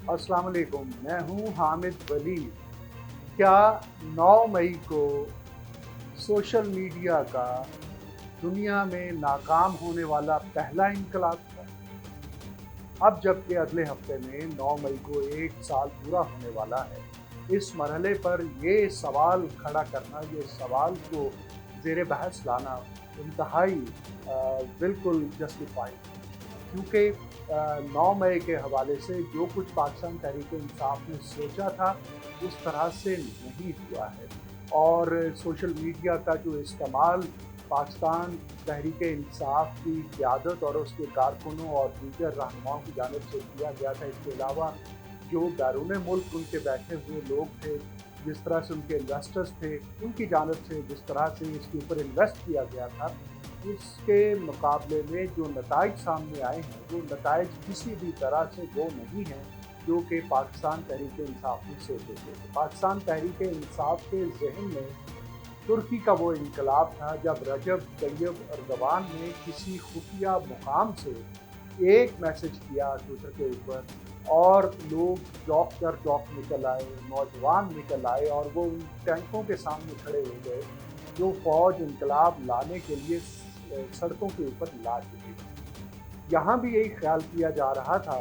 अस्सलाम वालेकुम, मैं हूँ हामिद वली। क्या 9 मई को सोशल मीडिया का दुनिया में नाकाम होने वाला पहला इनकलाब था? अब जबकि अगले हफ्ते में 9 मई को 1 साल पूरा होने वाला है, इस मरहले पर ये सवाल खड़ा करना, ये सवाल को ज़ेर बहस लाना इंतहाई बिल्कुल जस्टिफाइड है। क्योंकि 9 मई के हवाले से जो कुछ पाकिस्तान तहरीक-ए-इंसाफ ने सोचा था, उस तरह से नहीं हुआ है। और सोशल मीडिया का जो इस्तेमाल पाकिस्तान तहरीक-ए-इंसाफ की क़यादत और उसके कारकुनों और दीगर रहनुमाओं की जानिब से किया गया था, इसके अलावा जो बैरून मुल्क उनके बैठे हुए लोग थे, जिस तरह से उनके इन्वेस्टर्स थे, उनकी जानिब से जिस तरह से इसके ऊपर इन्वेस्ट किया गया था, उसके मुकाबले में जो नताइज सामने आए हैं, वो नताइज किसी भी तरह से वो नहीं हैं जो कि पाकिस्तान तहरीक-ए-इंसाफ ने सोचे थे। पाकिस्तान तहरीक-ए-इंसाफ के ज़हन में तुर्की का वो इनकलाब था जब रजब तैयब एर्दोगान ने किसी खुफिया मुकाम से एक मैसेज किया ट्विटर के ऊपर, और लोग चौंक कर चौंक निकल आए, नौजवान निकल आए और वो उन टैंकों के सामने खड़े हो गए जो फ़ौज इनकलाब लाने के लिए सड़कों के ऊपर ला चुकी थी। यहाँ भी यही ख्याल किया जा रहा था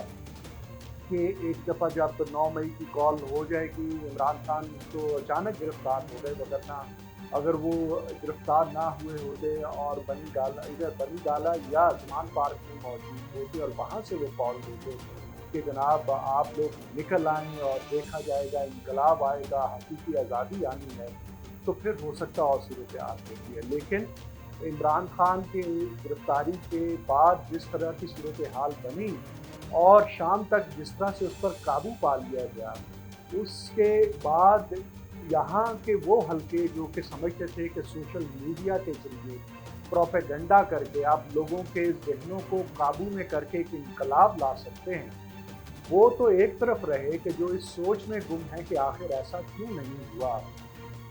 कि एक दफ़ा जब 9 मई की कॉल हो जाएगी, इमरान खान तो अचानक गिरफ्तार हो गए, वगरना अगर वो गिरफ्तार ना हुए होते और इधर बनी गाला या जमान पार्क में मौजूद होते और वहाँ से वो कॉल देते कि जनाब आप लोग निकल आएँ और देखा जाएगा, इनकलाब आएगा, हकीकी आज़ादी आनी है, तो फिर हो सकता और सूरत हाल होती है। लेकिन इमरान खान की गिरफ्तारी के बाद जिस तरह की सूरत हाल बनी और शाम तक जिस तरह से उस पर काबू पा लिया गया, उसके बाद यहाँ के वो हलके जो कि समझते थे कि सोशल मीडिया के ज़रिए प्रोपेगेंडा करके आप लोगों के ज़हनों को काबू में करके एक इनकलाब ला सकते हैं, वो तो एक तरफ रहे कि जो इस सोच में गुम है कि आखिर ऐसा क्यों नहीं हुआ।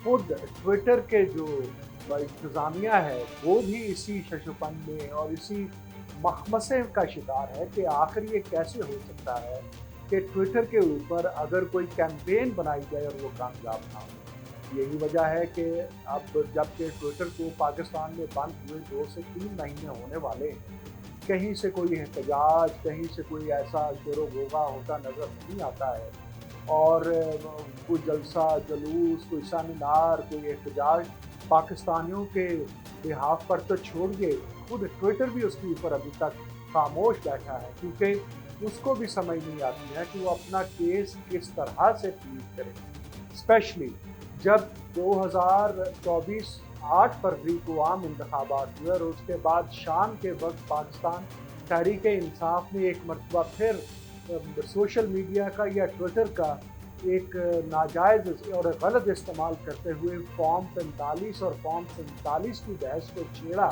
खुद ट्विटर के जो इंतज़ामिया है, वो भी इसी शशुपन में और इसी मखमसे का शिकार है कि आखिर ये कैसे हो सकता है कि ट्विटर के ऊपर अगर कोई कैंपेन बनाई जाए और वो कामयाब ना हो। यही वजह है कि अब जबकि ट्विटर को पाकिस्तान में बंद हुए 2 से 3 महीने होने वाले हैं, कहीं से कोई एहतजाज, कहीं से कोई ऐसा शोर-ओ-गुर्रा होता नज़र नहीं आता है। और कोई जलसा, जुलूस, कोई सेमिनार, कोई एहतजाज पाकिस्तानियों के बिहाफ़ पर तो छोड़िए, खुद ट्विटर भी उसके ऊपर अभी तक खामोश बैठा है, क्योंकि उसको भी समझ नहीं आती है कि वो अपना केस किस तरह से प्लीड करे। स्पेशली जब 2024 8 फरवरी को आम इंतखाबात हुए और उसके बाद शाम के वक्त पाकिस्तान तहरीक-ए-इंसाफ ने एक मरतबा फिर सोशल मीडिया का या ट्विटर का एक नाजायज़ और गलत इस्तेमाल करते हुए फॉर्म 45 और फॉर्म 47 की बहस को छेड़ा,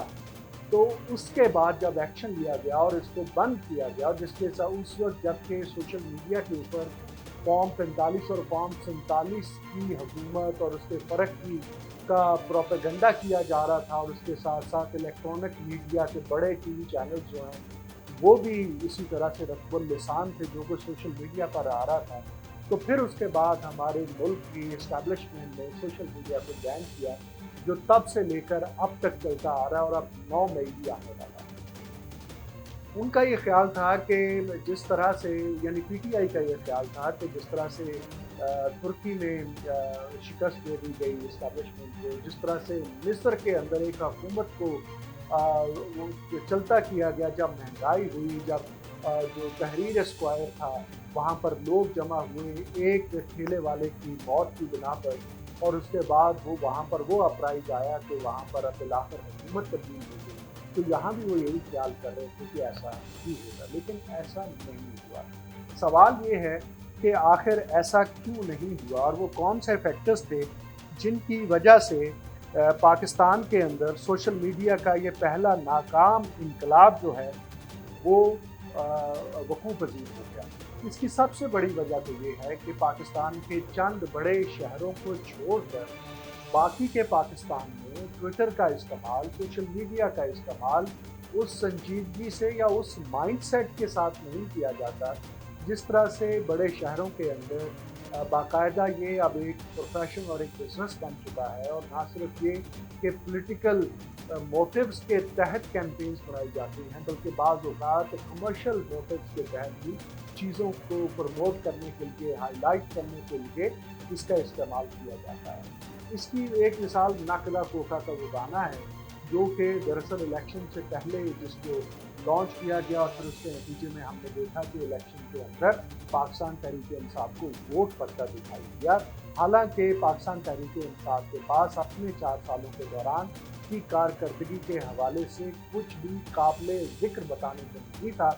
तो उसके बाद जब एक्शन लिया गया और इसको बंद किया गया, जिसके साथ उस वक्त जबकि सोशल मीडिया के ऊपर फॉर्म 45 और फॉर्म 47 की हुकूमत और उसके फ़र्क की का प्रोपेगेंडा किया जा रहा था, और उसके साथ साथ इलेक्ट्रॉनिक मीडिया के बड़े टीवी चैनल्स जो हैं, वो भी इसी तरह से रफ़्बुल लिसान थे जो कुछ सोशल मीडिया पर आ रहा था। तो फिर उसके बाद हमारे मुल्क की एस्टैब्लिशमेंट ने सोशल मीडिया को बैन किया, जो तब से लेकर अब तक चलता आ रहा है और अब 9 मई भी आने वाला है। उनका ये ख़्याल था कि जिस तरह से, यानी पीटीआई का ये ख़्याल था कि जिस तरह से तुर्की में शिकस्त दे दी गई एस्टैब्लिशमेंट को, जिस तरह से मिस्र के अंदर एक हुकूमत को वो चलता किया गया, जब महंगाई हुई, जब जो तहरीर स्क्वायर था, वहाँ पर लोग जमा हुए एक ठेले वाले की मौत की बिना पर, और उसके बाद वो वहाँ पर वो अपराइज आया कि वहाँ पर बिलाखिर हुकूमत तब्दील हो गई। तो यहाँ भी वो यही ख्याल कर रहे थे कि ऐसा ही होगा, लेकिन ऐसा नहीं हुआ। सवाल ये है कि आखिर ऐसा क्यों नहीं हुआ और वो कौन से फैक्टर्स थे जिनकी वजह से पाकिस्तान के अंदर सोशल मीडिया का ये पहला नाकाम इनकलाब जो है वो वक़ूफ़ पज़ीर हो गया। इसकी सबसे बड़ी वजह तो ये है कि पाकिस्तान के चंद बड़े शहरों को छोड़कर बाकी के पाकिस्तान में ट्विटर का इस्तेमाल, सोशल मीडिया का इस्तेमाल उस संजीदगी से या उस माइंडसेट के साथ नहीं किया जाता जिस तरह से बड़े शहरों के अंदर बाकायदा ये अब एक प्रोफेशन और एक बिजनेस बन चुका है, और ना सिर्फ ये कि पॉलिटिकल मोटिव्स के तहत कैंपेन्स बनाई जाती हैं, बल्कि बाज़ औक़ात कमर्शियल मोटिव्स के तहत भी चीज़ों को प्रमोट करने के लिए, हाईलाइट करने के लिए इसका इस्तेमाल किया जाता है। इसकी एक मिसाल नकदा कोका का वो गाना है, जो कि दरअसल इलेक्शन से पहले जिसको लॉन्च किया गया, और फिर उसके नतीजे में हमने देखा कि इलेक्शन के अंदर पाकिस्तान तहरीक-ए-इंसाफ को वोट पड़ता दिखाई दिया। हालांकि पाकिस्तान तहरीक-ए-इंसाफ के पास अपने 4 सालों के दौरान की कारकर्दगी के हवाले से कुछ भी काबिले ज़िक्र बताने को नहीं था,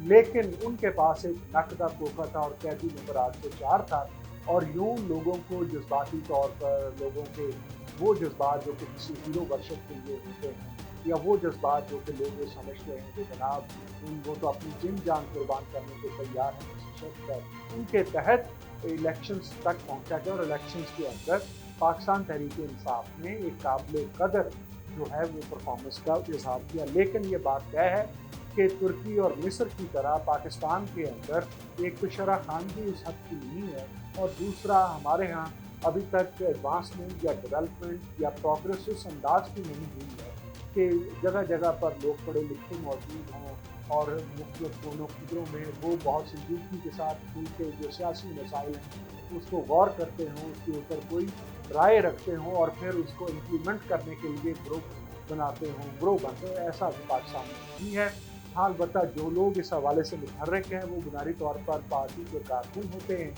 लेकिन उनके पास एक नकदा कोका था और कैदी नंबर 804 था। और यूँ लोगों को जज्बाती तौर पर लोगों के वो जज्बात जो कि किसी हीरो वर्शिप के लिए होते हैं, या वो जज्बात जो कि लोग ये समझते हैं कि जनाब वो तो अपनी जिन जान कुर्बान करने को तैयार हैं किसी शख्स पर, उनके तहत इलेक्शंस तक पहुंचा गया। और इलेक्शंस के अंदर पाकिस्तान तहरीक-ए-इंसाफ ने एक काबिल कदर जो है वो परफॉर्मेंस का इजहार किया। लेकिन ये बात तय है कि तुर्की और मिस्र की तरह पाकिस्तान के अंदर एक तो शरह खानगी उस हद की नहीं है, और दूसरा हमारे यहाँ अभी तक एडवांसमेंट या डेवलपमेंट या प्रोग्रेस उस अंदाज की नहीं हुई है कि जगह जगह पर लोग पढ़े लिखे मौजूद हों और मुख्तलिफ कोनों खिदरों में वो बहुत संजीदगी के साथ मुल्क के जो सियासी मसाइल हैं उसको गौर करते हों, उसके ऊपर कोई राय रखते हों और फिर उसको इम्प्लीमेंट करने के लिए ग्रुप बनाते हों, ग्रोह बनते हैं। ऐसा पाकिस्तान में नहीं है। हाँ, अलबत्ता जो लोग इस हवाले से मुतहर्रिक हैं वो बुनियादी तौर पर पार्टी के कारकुन होते हैं,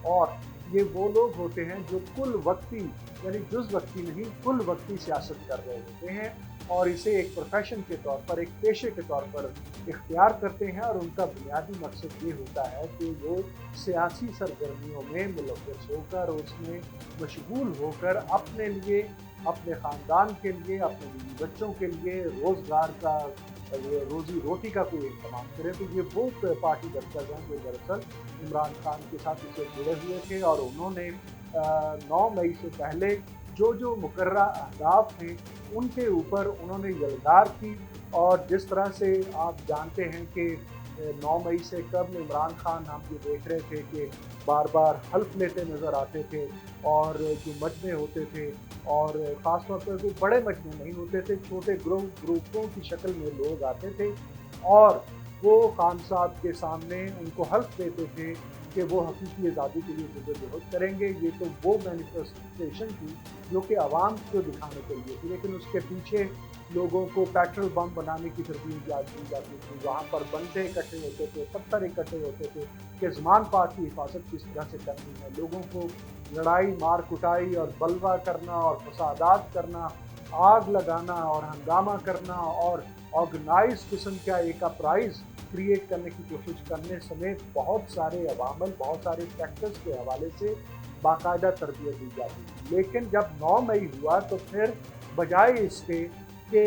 और ये वो लोग होते हैं जो कुल वक्ती यानी जुज़ वक्ती नहीं, कुल वक्ती सियासत कर रहे होते हैं, और इसे एक प्रोफेशन के तौर पर, एक पेशे के तौर पर इख्तियार करते हैं। और उनका बुनियादी मकसद ये होता है कि वो सियासी सरगर्मियों में मुलव्वस होकर, उसमें मशगूल होकर अपने लिए, अपने ख़ानदान के लिए, अपने बीवी बच्चों के लिए रोज़गार का, रोज़ी रोटी का कोई इंतज़ाम करे। तो ये वो पार्टी वर्कर्स हैं जो दरअसल इमरान खान के साथ इससे जुड़े हुए थे, और उन्होंने 9 मई से पहले जो जो मुकर्रा अहदाफ थे उनके ऊपर उन्होंने यलगार की। और जिस तरह से आप जानते हैं कि 9 मई से कब इमरान खान हम ये देख रहे थे कि बार बार हल्फ लेते नज़र आते थे, और जो मजमे होते थे, और ख़ास तौर पर वो बड़े मजमे नहीं होते थे, छोटे ग्रुपों की शक्ल में लोग आते थे, और वो खान साहब के सामने उनको हल्फ देते थे कि वो हकीकी आज़ादी के लिए जद्दोजहद करेंगे। ये तो वो मैनिफेस्टेशन थी जो कि आवाम को दिखाने के लिए थी, लेकिन उसके पीछे लोगों को पेट्रोल बम बनाने की तरतीब दी जाती थी। वहाँ पर बंदे इकट्ठे होते थे, पत्थर इकट्ठे होते थे कि ज़मान पाक की हिफाजत किस तरह से करनी है। लोगों को लड़ाई, मार कुटाई और बलवा करना और फसादात करना, आग लगाना और हंगामा करना, और ऑर्गेनाइज किस्म का एक अपराइज क्रिएट करने की कोशिश करने समेत बहुत सारे अवामल, बहुत सारे फैक्टर्स के हवाले से बाकायदा तरबियत दी जाती थी। लेकिन जब 9 मई हुआ तो फिर बजाय इसके कि